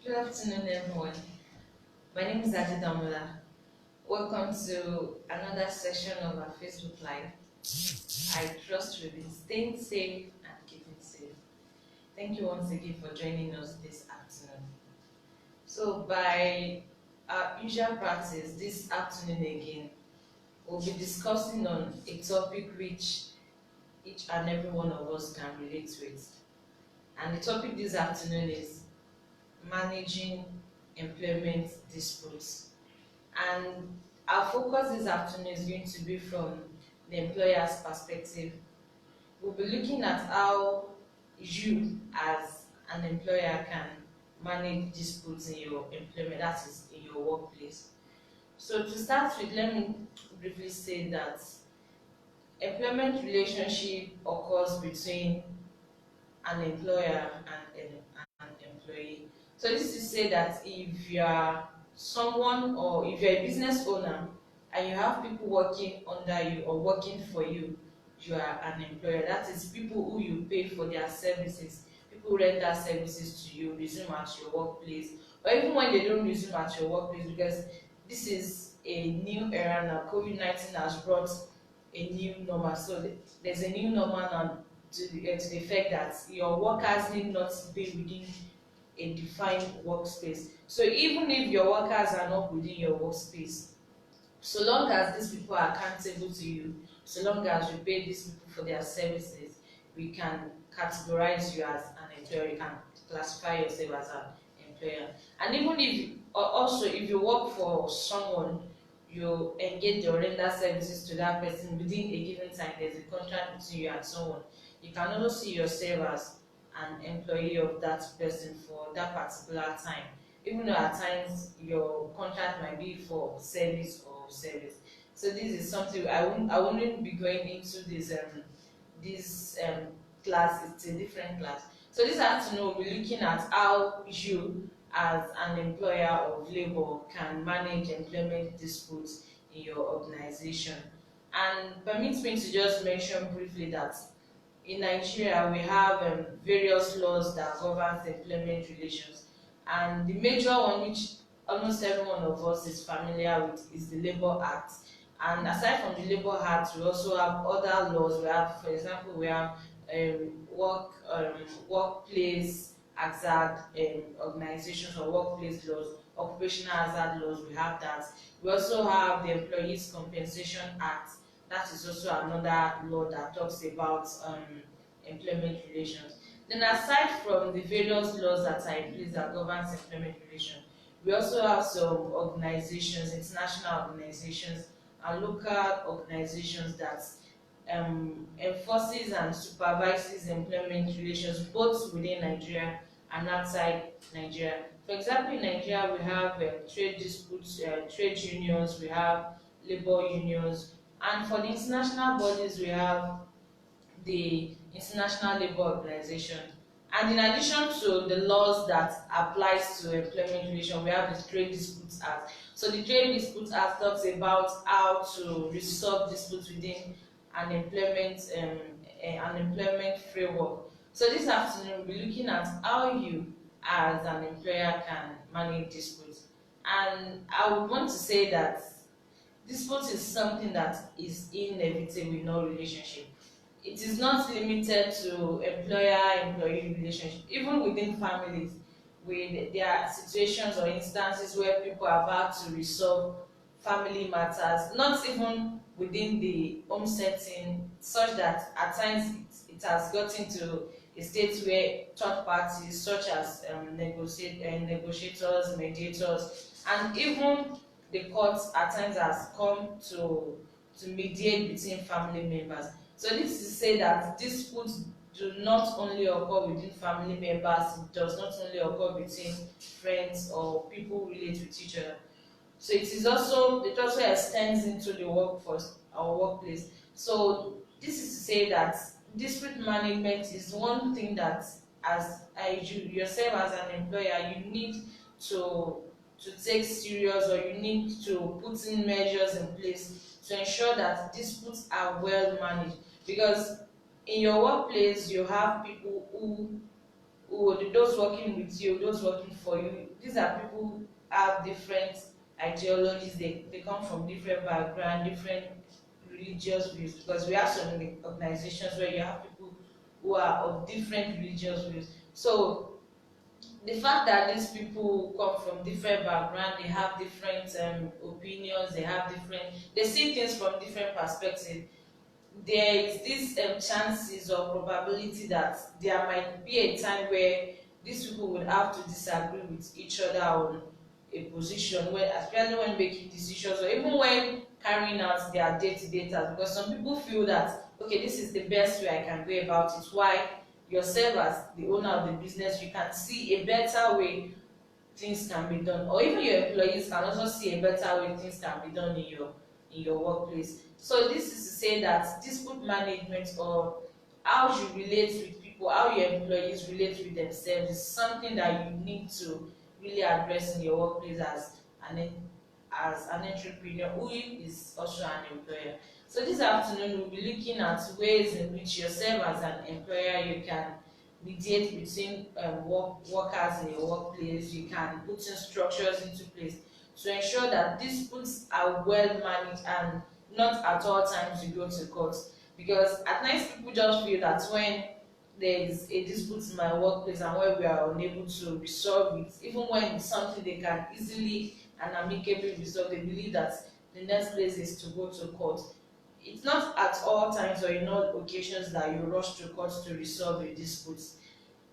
Good afternoon, everyone. My name is Ajidamola. Welcome to another session of our Facebook Live. I trust you've been staying safe and keeping safe. Thank you once again for joining us this afternoon. So, by our usual practice, this afternoon again, we'll be discussing on a topic which each and every one of us can relate with. And the topic this afternoon is managing employment disputes. And our focus this afternoon is going to be from the employer's perspective. We'll be looking at how you, as an employer, can manage disputes in your employment, that is, in your workplace. So, to start with, let me briefly say that employment relationship occurs between an employer and an employee. So this is to say that if you are someone or if you're a business owner and you have people working under you or working for you, you are an employer. That is people who you pay for their services. People render services to you, resume at your workplace, or even when they don't resume at your workplace, because this is a new era now. COVID-19 has brought a new normal. So there's a new normal now to the effect that your workers need not be within a defined workspace. So even if your workers are not within your workspace, so long as these people are accountable to you, so long as you pay these people for their services, we can categorize you as an employer. You can classify yourself as an employer. And even if also if you work for someone, you engage or render services to that person within a given time, there's a contract between you and someone, you can also see yourself as an employee of that person for that particular time, even though at times your contract might be for service or service. So this is something I won't be going into this class. It's a different class. So this afternoon we'll be looking at how you as an employer of labor can manage employment disputes in your organization. And permit me to just mention briefly that in Nigeria, we have various laws that govern employment relations, and the major one, which almost every one of us is familiar with, is the Labor Act. And aside from the Labor Act, we also have other laws. We have, for example, we have workplace hazard organizations or workplace laws, occupational hazard laws. We have that. We also have the Employees Compensation Act. That is also another law that talks about employment relations. Then aside from the various laws that are in place that governs employment relations, we also have some organizations, international organizations and local organizations that enforces and supervises employment relations both within Nigeria and outside Nigeria. For example, in Nigeria we have trade disputes, trade unions, we have labor unions, and for the international bodies, we have the International Labour Organization. And in addition to the laws that applies to employment relation, we have the Trade Disputes Act. So the Trade Disputes Act talks about how to resolve disputes within an employment framework. So this afternoon we'll be looking at how you as an employer can manage disputes. And I would want to say that dispute is something that is inevitable in all relationship. It is not limited to employer-employee relationship. Even within families, there are situations or instances where people have had to resolve family matters, not even within the home setting, such that at times it has gotten to a state where third parties, such as negotiators, mediators, and even the courts at times has come to mediate between family members. So this is to say that disputes do not only occur within family members, it does not only occur between friends or people who relate with each other. So it also extends into the workforce or workplace. So this is to say that dispute management is one thing that you yourself as an employer you need to take serious, or you need to put in measures in place to ensure that disputes are well managed. Because in your workplace you have people those working with you, those working for you. These are people who have different ideologies. They come from different background, different religious views. Because we have some organizations where you have people who are of different religious views. So the fact that these people come from different background, they have different opinions, they see things from different perspectives, there is this chances or probability that there might be a time where these people would have to disagree with each other on a position, when especially when making decisions or even when carrying out their day-to-day tasks. Because some people feel that, okay, this is the best way I can go about it. Why yourself as the owner of the business, you can see a better way things can be done, or even your employees can also see a better way things can be done in your workplace. So this is to say that dispute management, or how you relate with people, how your employees relate with themselves, is something that you need to really address in your workplace as an entrepreneur who is also an employer. So this afternoon we'll be looking at ways in which yourself as an employer you can mediate between workers in your workplace. You can put in structures into place to ensure that disputes are well managed and not at all times you go to court. Because at times people just feel that when there is a dispute in my workplace and when we are unable to resolve it, even when it's something they can easily and amicably resolve, they believe that the next place is to go to court. It's not at all times or in all occasions that you rush to court to resolve a dispute,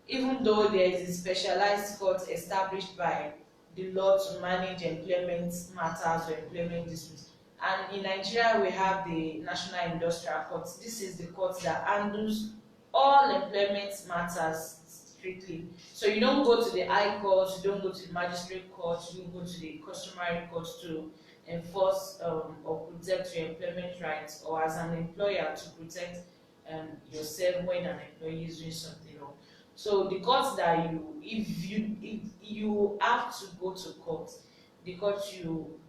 even though there is a specialized court established by the law to manage employment matters or employment disputes. And in Nigeria, we have the National Industrial Court. This is the court that handles all employment matters strictly. So you don't go to the High Court, you don't go to the Magistrate Court, you don't go to the Customary Court to enforce or protect your employment rights, or as an employer to protect yourself when an employee is doing something wrong. So the court that if you have to go to court, the court you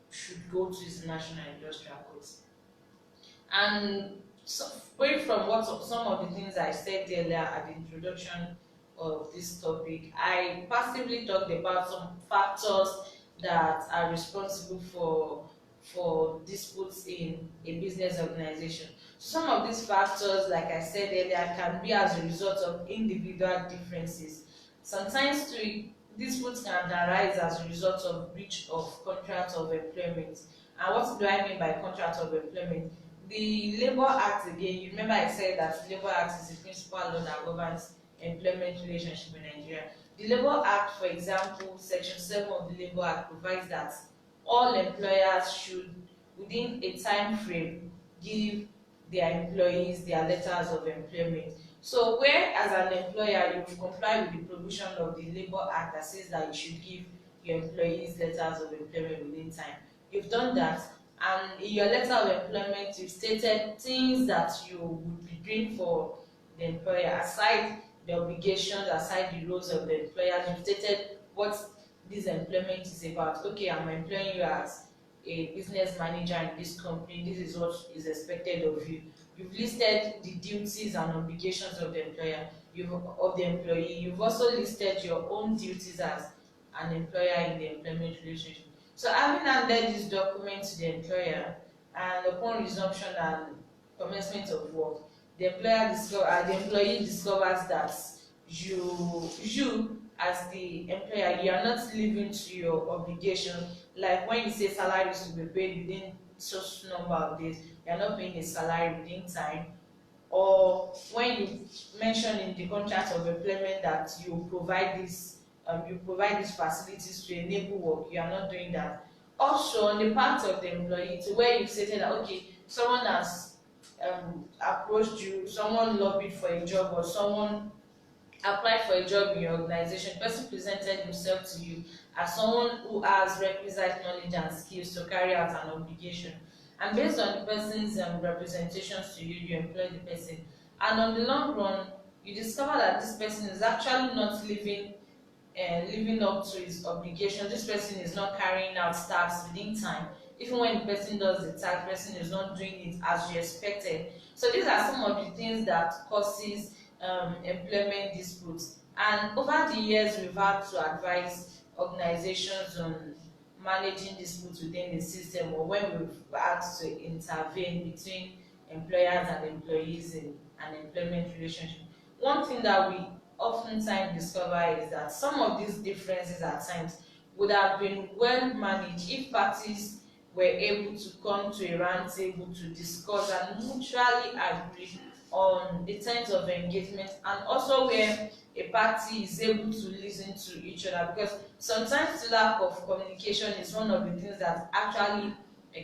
should go to is National Industrial Court. And so, going from some of the things I said earlier at the introduction of this topic, I passively talked about some factors that are responsible for disputes in a business organization. Some of these factors, like I said earlier, can be as a result of individual differences. Sometimes too, disputes can arise as a result of breach of contract of employment. And what do I mean by contract of employment? The Labour Act, again, you remember I said that the Labour Act is the principal law that governs employment relationship in Nigeria. The Labour Act, for example, Section 7 of the Labour Act provides that all employers should, within a time frame, give their employees their letters of employment. So where as an employer you will comply with the provision of the Labour Act that says that you should give your employees letters of employment within time. You've done that, and in your letter of employment you've stated things that you would be doing for the employer, aside the obligations, aside the roles of the employer. You've stated what this employment is about. Okay, I'm employing you as a business manager in this company. This is what is expected of you. You've listed the duties and obligations of the employee. You've also listed your own duties as an employer in the employment relationship. So having handed this document to the employer, and upon resumption and commencement of work, the employee discovers that you as the employer, you are not living to your obligation. Like when you say salary is to be paid within such number of days, you are not paying a salary within time. Or when you mention in the contract of employment that you provide these facilities to enable work, you are not doing that. Also, on the part of the employee, to where you stated that okay, someone has approached you, someone lobbied for a job, or someone applied for a job in your organization, the person presented himself to you as someone who has requisite knowledge and skills to carry out an obligation. And based on the person's representations to you, you employ the person. And on the long run, you discover that this person is actually not living up to his obligation. This person is not carrying out tasks within time. Even when the person does the task, the person is not doing it as you expected. So these are some of the things that causes employment disputes. And over the years, we've had to advise organizations on managing disputes within the system, or when we've had to intervene between employers and employees in an employment relationship. One thing that we oftentimes discover is that some of these differences at times would have been well managed if parties were able to come to a round table to discuss and mutually agree on the terms of engagement, and also where a party is able to listen to each other, because sometimes lack of communication is one of the things that actually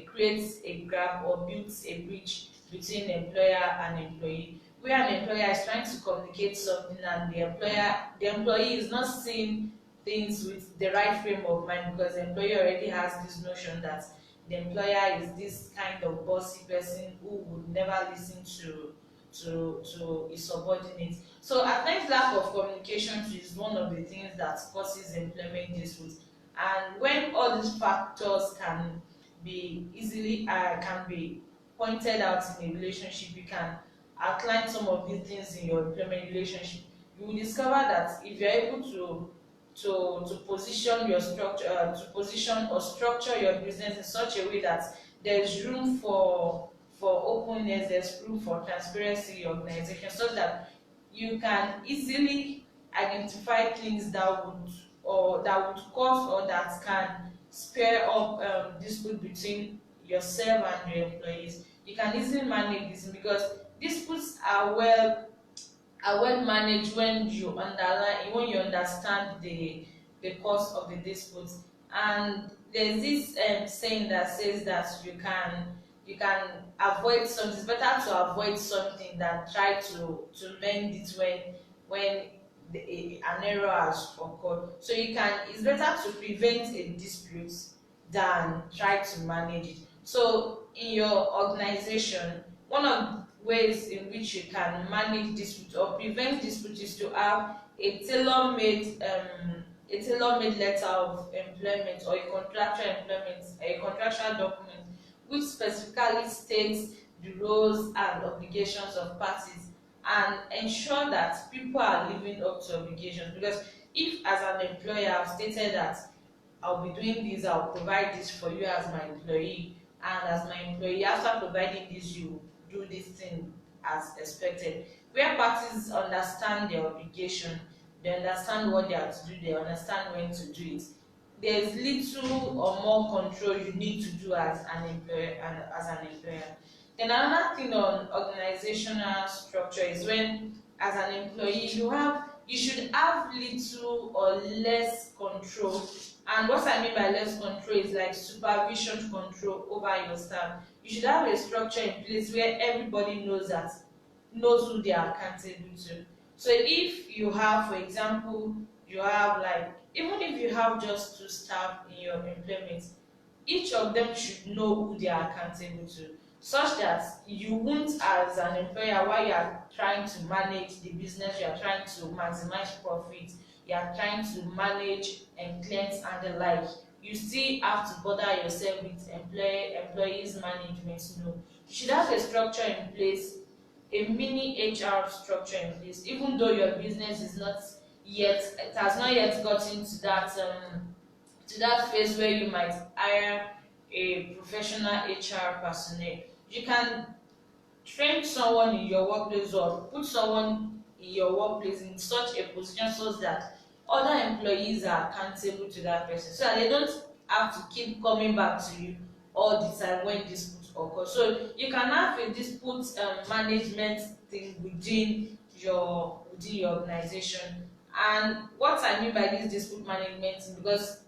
creates a gap or builds a bridge between employer and employee, where an employer is trying to communicate something and the employee is not seeing things with the right frame of mind, because the employee already has this notion that the employer is this kind of bossy person who would never listen to his subordinates. So at times lack of communication is one of the things that causes employment disputes. And when all these factors can be pointed out in a relationship, you can outline some of these things in your employment relationship. You will discover that if you're able to position your structure, to position or structure your business in such a way that there's room for openness, there's room for transparency in your organization, so that you can easily identify things that would cause or that can spare up dispute between yourself and your employees. You can easily manage this, because disputes are well managed when you understand the cause of the dispute. And there's this saying that says that you can avoid something. It's better to avoid something than try to mend it when an error has occurred. So it's better to prevent a dispute than try to manage it. So in your organization, one of ways in which you can manage dispute or prevent dispute is to have a tailor-made letter of employment, or a contractual document which specifically states the roles and obligations of parties, and ensure that people are living up to obligations. Because if, as an employer, I've stated that I'll be doing this, I'll provide this for you as my employee, and as my employee, after providing this, you do this thing as expected. Where parties understand their obligation, they understand what they have to do, they understand when to do it. There's little or more control you need to do as an employer. Then another thing on organizational structure is when, as an employee, you should have little or less control. And what I mean by less control is like supervision control over your staff. You should have a structure in place where everybody knows who they are accountable to. So if you have, for example, you have like, even if you have just two staff in your employment, each of them should know who they are accountable to, such that you won't, as an employer, while you are trying to manage the business, you are trying to maximize profit, you are trying to manage clients and the like, you still have to bother yourself with employees management. No, you should have a structure in place, a mini HR structure in place, even though your business is not yet, it has not yet gotten to that phase where you might hire a professional HR personnel. You can train someone in your workplace, or put someone in your workplace in such a position so that other employees are accountable to that person, so that they don't have to keep coming back to you all the time when disputes occur. So you can have a dispute management thing within your organization. And what I mean by this dispute management, because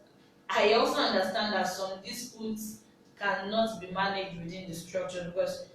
I also understand that some disputes cannot be managed within the structure, because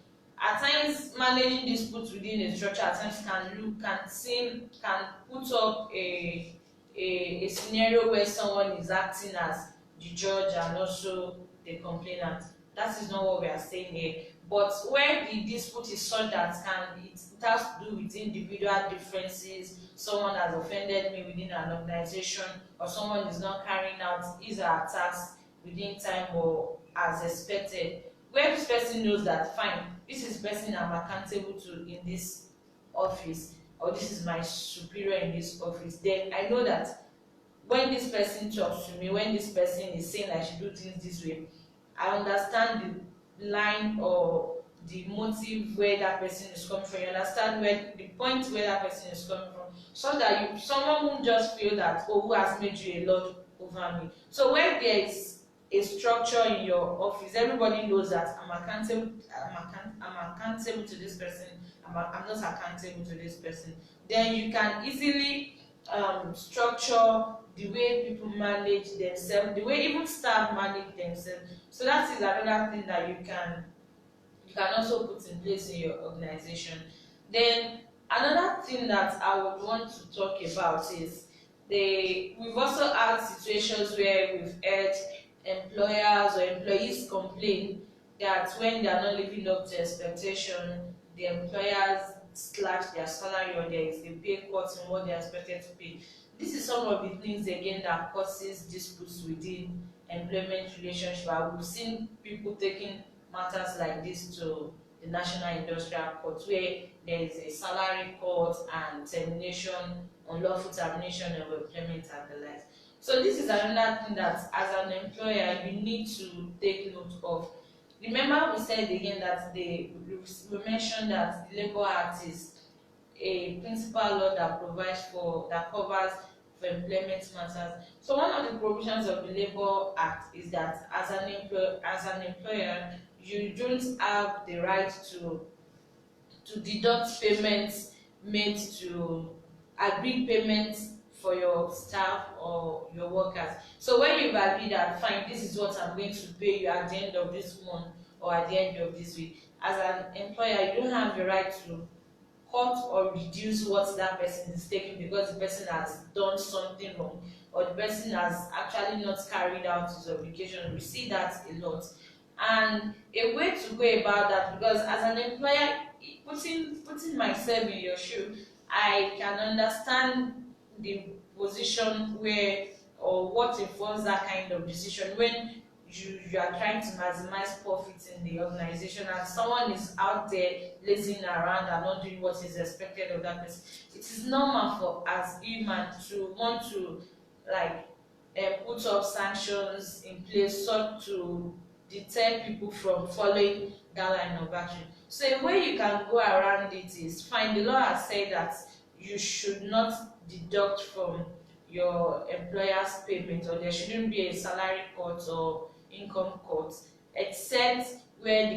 at times managing disputes within the structure at times can put up a scenario where someone is acting as the judge and also the complainant. That is not what we are saying here. But where the dispute is such that it has to do with individual differences, someone has offended me within an organization, or someone is not carrying out his or her tasks within time or as expected, where this person knows that fine, this is the person I'm accountable to in this office, or this is my superior in this office, then I know that when this person talks to me, when this person is saying I should do things this way, I understand the line or the motive where that person is coming from. You understand where the point where that person is coming from, so that someone won't just feel that, oh, who has made you a lord over me. So when there is a structure in your office, everybody knows that I'm accountable. I'm accountable to this person. I'm not accountable to this person. Then you can easily structure the way people manage themselves, the way even staff manage themselves. So that is another thing that you can also put in place in your organization. Then another thing that I would want to talk about is we've also had situations where we've heard employers or employees complain that when they are not living up to expectation, the employers slash their salary, or there is a pay cut in what they are expected to pay. This is some of the things again that causes disputes within employment relationship. We've seen people taking matters like this to the National Industrial Court, where there is a salary cut and termination, unlawful termination of employment and the like. So this is another thing that as an employer you need to take note of. Remember we said again that we mentioned that the Labour Act is a principal law that covers for employment matters. So one of the provisions of the Labour Act is that as an employer, you don't have the right to deduct payments made to agreed payments for your staff or your workers. So when you've agreed that fine, this is what I'm going to pay you at the end of this month or at the end of this week, as an employer, you don't have the right to cut or reduce what that person is taking because the person has done something wrong or the person has actually not carried out his obligation. We see that a lot. And a way to go about that, because as an employer, putting myself in your shoe, I can understand the position where or what informs that kind of decision when you are trying to maximize profits in the organization and someone is out there lazing around and not doing what is expected of that person. It is normal for as human to want to like put up sanctions in place so to deter people from following that line of action. So a way you can go around it is fine. The law has said that you should not deduct from your employer's payment, or there shouldn't be a salary cut or income cut, except where the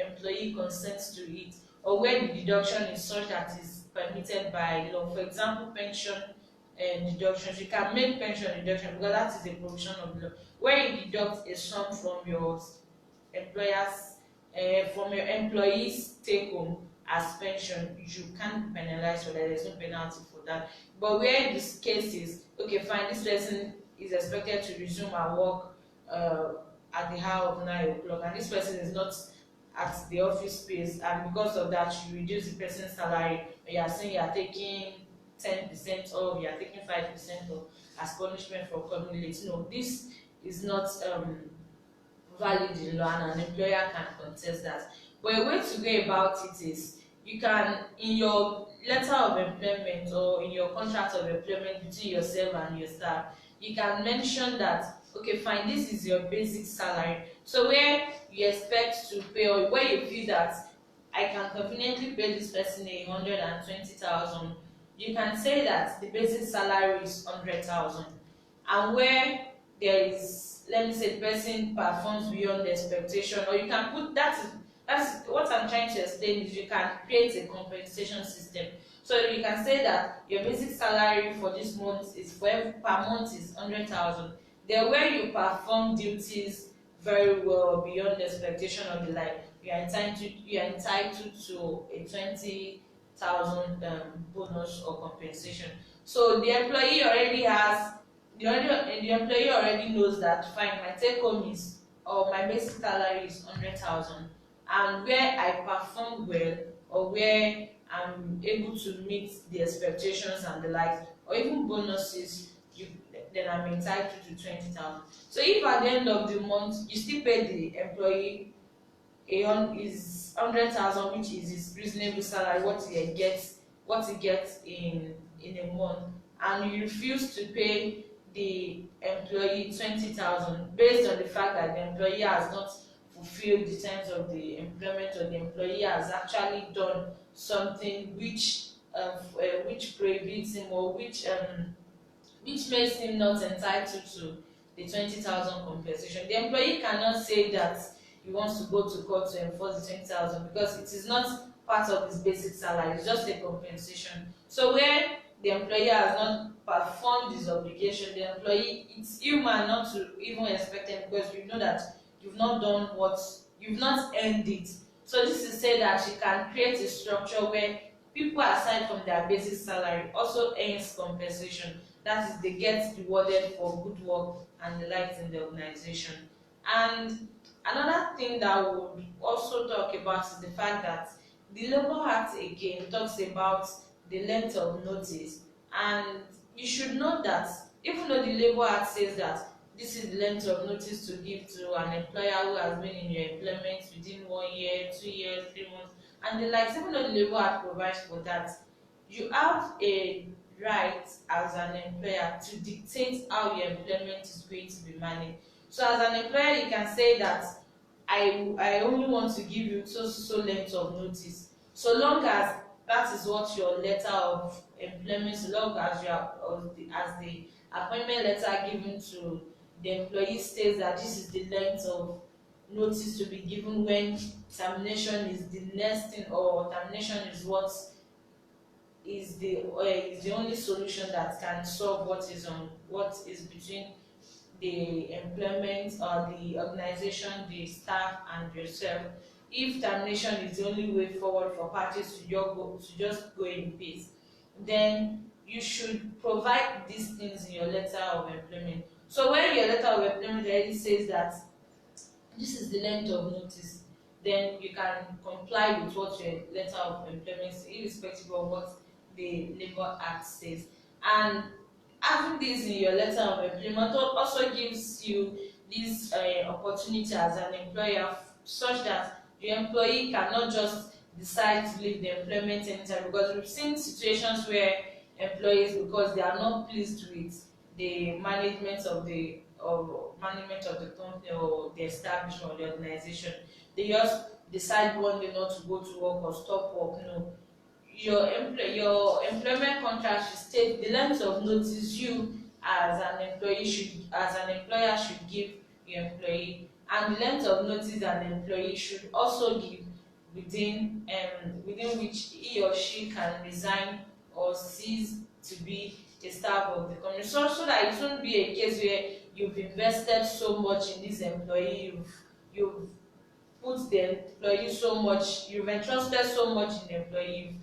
employee consents to it, or where the deduction is such that is permitted by law. For example, pension deductions. You can make pension deduction because that is a provision of law, where you deduct a sum from your employees take home as pension. You can't be penalized for that. There's no penalty for that. But where this case is, okay, fine, this person is expected to resume her work at the hour of 9 o'clock, and this person is not at the office space, and because of that, you reduce the person's salary. You are saying you are taking 10% off, you are taking 5% off as punishment for coming late. No, this is not valid in law, and an employer can contest that. But a way to go about it is you can, in your letter of employment or in your contract of employment between yourself and your staff, you can mention that, okay, fine, this is your basic salary. So where you expect to pay, or where you feel that I can conveniently pay this person 120,000, you can say that the basic salary is 100,000. And where there is, let me say, the person performs beyond the expectation, or you can put that's what I'm trying to explain is you can create a compensation system. So you can say that your basic salary for this month is per month is 100,000. Then where you perform duties very well beyond the expectation of the like, you are entitled to a 20,000 bonus or compensation. So the employee already knows that fine, my take home is, or my basic salary is 100,000, and where I perform well or where I'm able to meet the expectations and the likes, or even bonuses, then I'm entitled to 20,000. So if at the end of the month you still pay the employee is 100,000, which is his reasonable salary, what he gets in a month, and you refuse to pay the employee 20,000 based on the fact that the employee has not fulfilled the terms of the employment, or the employee has actually done something which prohibits him, or which makes him not entitled to the 20,000 compensation. The employee cannot say that he wants to go to court to enforce the 20,000, because it is not part of his basic salary, it's just a compensation. So where the employee has not performed his obligation, the employee, it's human not to even expect him, because you know that you've not earned it. So this is say that you can create a structure where people aside from their basic salary also earns compensation. That is, they get rewarded for good work and the likes in the organization. And another thing that we would also talk about is the fact that the Labour Act again talks about the length of notice, and you should know that even though the Labour Act says that this is the length of notice to give to an employer who has been in your employment within 1 year, 2 years, 3 months, and the likes, even though the Labour Act provides for that, you have a right as an employer to dictate how your employment is going to be managed. So as an employer, you can say that I only want to give you so length of notice, so long as that is what your letter of employment, so long as you are as the appointment letter given to the employee states that this is the length of notice to be given when termination is the next thing, or termination is is the only solution that can solve what is between the employment or the organization, the staff, and yourself. If termination is the only way forward for parties to just go in peace, then you should provide these things in your letter of employment. So when your letter of employment already says that this is the length of notice, then you can comply with what your letter of employment says, irrespective of what the Labour Act says. And having this in your letter of employment also gives you this opportunity as an employer, such that your employee cannot just decide to leave the employment anytime, because we've seen situations where employees, because they are not pleased with the management of the company or the establishment or the organization, they just decide one day not to go to work or stop work. No, your employment contract should state the length of notice you as an employer should give your employee, and the length of notice an employee should also give within which he or she can resign or cease to be a staff of the company, so that it won't be a case where you've invested so much in this employee, you've put the employee so much, you've entrusted so much in the employee,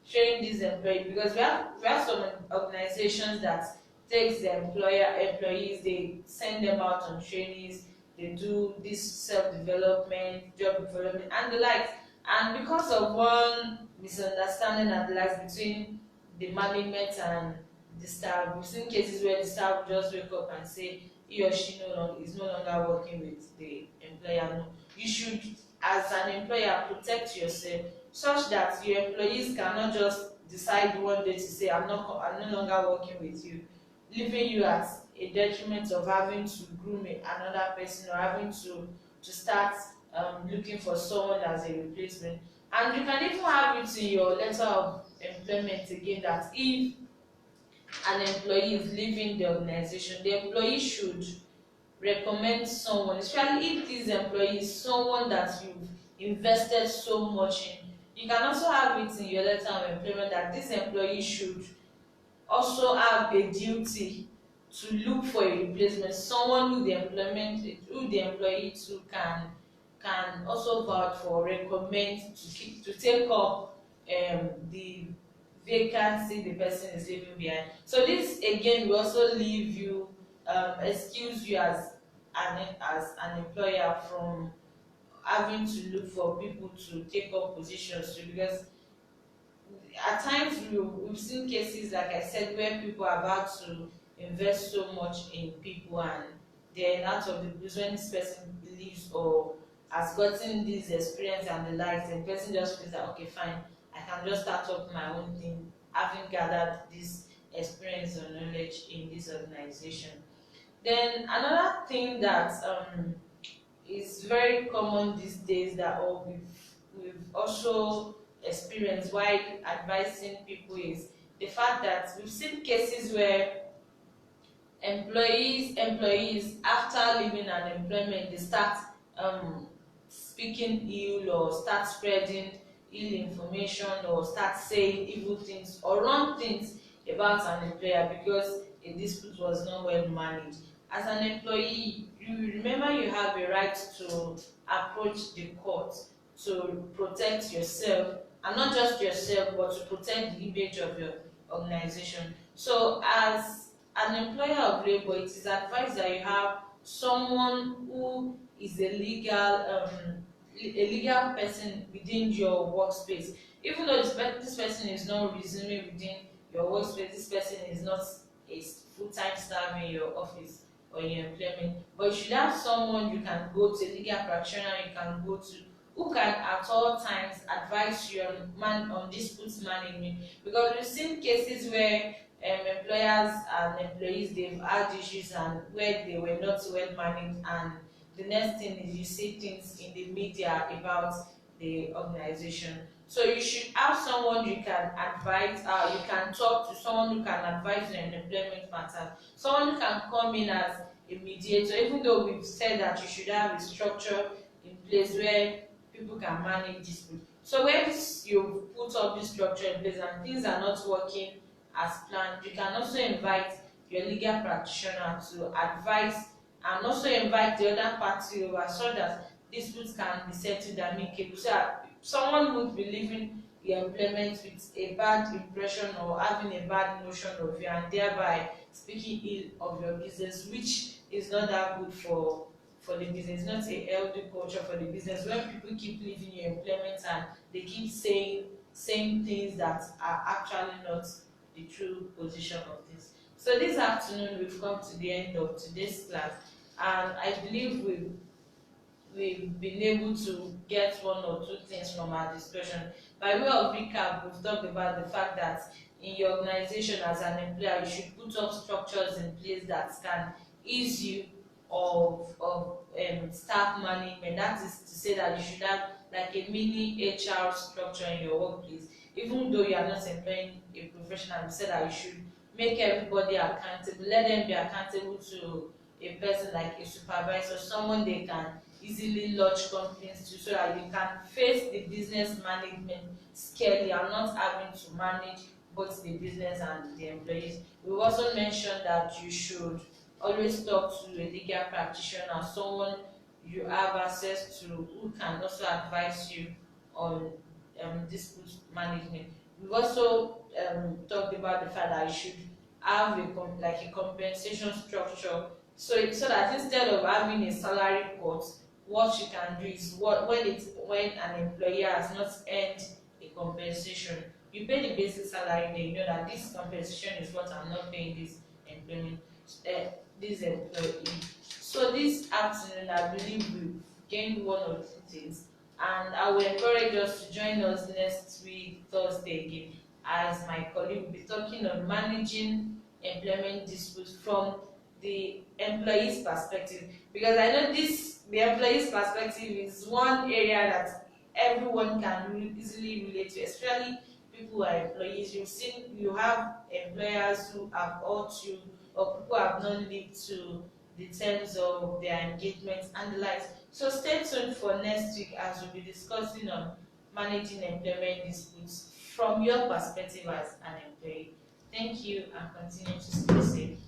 training this employee, because we have some organizations that takes the employees, they send them out on trainings, they do this self-development, job development, and the likes. And because of one misunderstanding and the likes between the management and the staff, we've seen cases where the staff just wake up and say he or she is no longer working with the employer. No, you should, as an employer, protect yourself such that your employees cannot just decide one day to say I'm no longer working with you, leaving you at a detriment of having to groom another person, or having to start looking for someone as a replacement. And you can even have it in your letter of employment again that if an employee is leaving the organization, the employee should recommend someone, especially if this employee is someone that you've invested so much in. You can also have it in your letter of employment that this employee should also have a duty to look for a replacement, someone who the employee too can also vouch for, recommend to take up the vacancy the person is leaving behind. So this again will also leave you, excuse you as an employer from having to look for people to take up positions too, because at times we've seen cases, like I said, where people are about to invest so much in people, and then out of the blues, when this person leaves or has gotten this experience and the likes, and the person just feels that okay, fine, I can just start up my own thing, having gathered this experience or knowledge in this organization. Then another thing that is very common these days that we've also experienced while advising people is the fact that we've seen cases where employees after leaving an employment, they start speaking ill or start spreading ill information or start saying evil things or wrong things about an employer because a dispute was not well managed. As an employee, you remember you have a right to approach the court to protect yourself, and not just yourself but to protect the image of your organization. So as an employer of labor, it is advised that you have someone who is a legal person within your workspace. Even though this person is not resuming within your workspace, this person is not a full-time staff in your office or in your employment, but you should have someone you can go to, a legal practitioner you can go to, who can at all times advise you on dispute management. Because we've seen cases where employers and employees, they've had issues and where they were not well managed, and the next thing is you see things in the media about the organization. So you should have someone you can advise, you can talk to, someone who can advise you on employment matters, someone who can come in as a mediator. Even though we've said that you should have a structure in place where people can manage dispute. So when you put up this structure in place and things are not working as planned, you can also invite your legal practitioner to advise and also invite the other party over so that disputes can be settled amicably. So that someone would be leaving your employment with a bad impression or having a bad notion of you and thereby speaking ill of your business, which is not that good for the business, not a healthy culture for the business. When people keep leaving your employment and they keep saying things that are actually not the true position of this. So this afternoon we've come to the end of today's class, and I believe we've been able to get one or two things from our discussion. By way of recap, we've talked about the fact that in your organization as an employer, you should put up structures in place that can ease you of staff management. That is to say that you should have like a mini HR structure in your workplace. Even though you are not employing a professional, you said that you should make everybody accountable. Let them be accountable to a person like a supervisor, someone they can easily lodge complaints to, so that you can face the business management scarcely and not having to manage both the business and the employees. We also mentioned that you should always talk to a legal practitioner, someone you have access to who can also advise you on dispute management. We've also talked about the fact that you should have a compensation structure, so that instead of having a salary cut, what you can do is when an employer has not earned a compensation, you pay the basic salary, then you know that this compensation is what I'm not paying this employment this employee. So this afternoon, I believe we've gained one or two things, and I will encourage us to join us next week, Thursday again, as my colleague will be talking on managing employment disputes from the employee's perspective. Because I know the employee's perspective is one area that everyone can easily relate to, especially people who are employees. You have employers who have hurt you, or people have not lived to the terms of their engagements and the likes. So stay tuned for next week as we'll be discussing on managing employment disputes from your perspective as an employee. Thank you, and continue to stay safe.